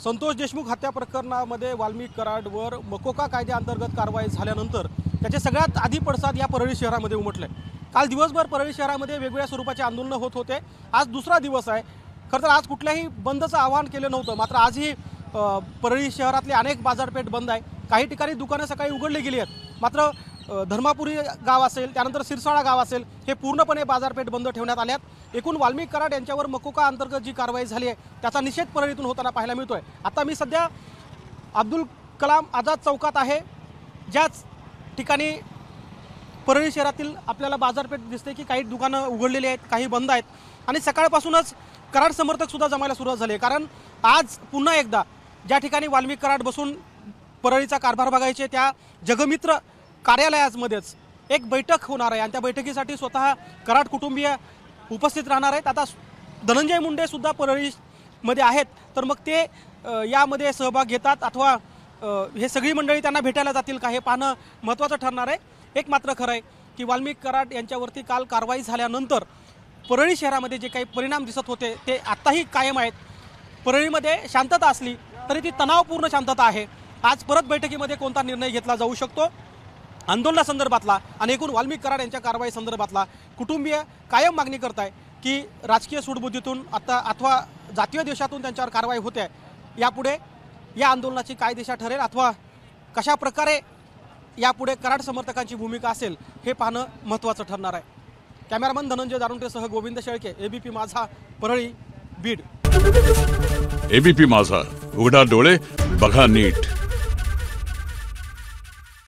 संतोष देशमुख हत्या प्रकरणामध्ये वाल्मिक कराडवर मकोका कायद्याअंतर्गत कारवाई झाल्यानंतर त्याचे सगळ्यात आधी पडसाद या परळी शहरामध्ये उमटले। काल दिवसभर परळी शहरामध्ये वेगवेगळ्या स्वरूपाचे आंदोलन होत होते। आज दुसरा दिवस आहे। खरं तर आज कुठल्याही बंदचं आवाहन केलं नव्हतं, मात्र आजही परळी शहरातले अनेक बाजारपेठ बंद आहे। काही ठिकाणी दुकानं सकाळी उघडली गेली आहेत, मात्र धर्मापुरी गाव असेल, त्यानंतर सिरसाळा गाव असेल, हे पूर्णपणे बाजारपेठ बंद ठेवण्यात आल्यात। एकूण वाल्मिक कराड यांच्यावर मकोका अंतर्गत जी कारवाई झाली आहे त्याचा निषेध परळीतून होताना पाहायला मिळतोय। आता मी सध्या अब्दुल कलाम आझाद चौकात आहे, ज्याच ठिकाणी परळी शहरातील आपल्याला बाजारपेठ दिसते की काही दुकानं उघडलेली आहेत, काही बंद आहेत आणि सकाळपासूनच कराड समर्थक सुद्धा जमायला सुरुवात झाली। कारण आज पुन्हा एकदा ज्या ठिकाणी वाल्मिक कराड बसून परळीचा कारभार बघायचे त्या जगमित्र कार्यालयामध्येच एक बैठक होणार आहे आणि त्या बैठकीसाठी स्वतः कराड कुटुंबीय उपस्थित राहणार आहेत। आता धनंजय मुंडे सुद्धा परळीमध्ये आहेत, तर मग ते यामध्ये सहभाग घेतात अथवा हे सगळी मंडळी त्यांना भेटायला जातील का, हे पाहणं महत्त्वाचं ठरणार आहे। एक मात्र खरं आहे की वाल्मिक कराड यांच्यावरती काल कारवाई झाल्यानंतर परळी शहरामध्ये जे काही परिणाम दिसत होते ते आत्ताही कायम आहेत। परळीमध्ये शांतता असली तरी ती तणावपूर्ण शांतता आहे। आज परत बैठकीमध्ये कोणता निर्णय घेतला जाऊ शकतो आंदोलनासंदर्भातला आणि एकूण वाल्मिक कराड यांच्या कारवाई संदर्भातला कुटुंबीय कायम मागणी करताय की राजकीय सूडबुद्धीतून आता अथवा जातीय देशातून त्यांच्यावर कारवाई होते। यापुढे या आंदोलनाची काय दिशा ठरेल अथवा कशा प्रकारे यापुढे कराड समर्थकांची भूमिका असेल हे पाहणं महत्त्वाचं ठरणार आहे। कॅमेरामन धनंजय दारुंटेसह गोविंद शेळके, एबीपी माझा, परळी, बीड। एबीपी माझा, उघडा डोळे बघा नीट।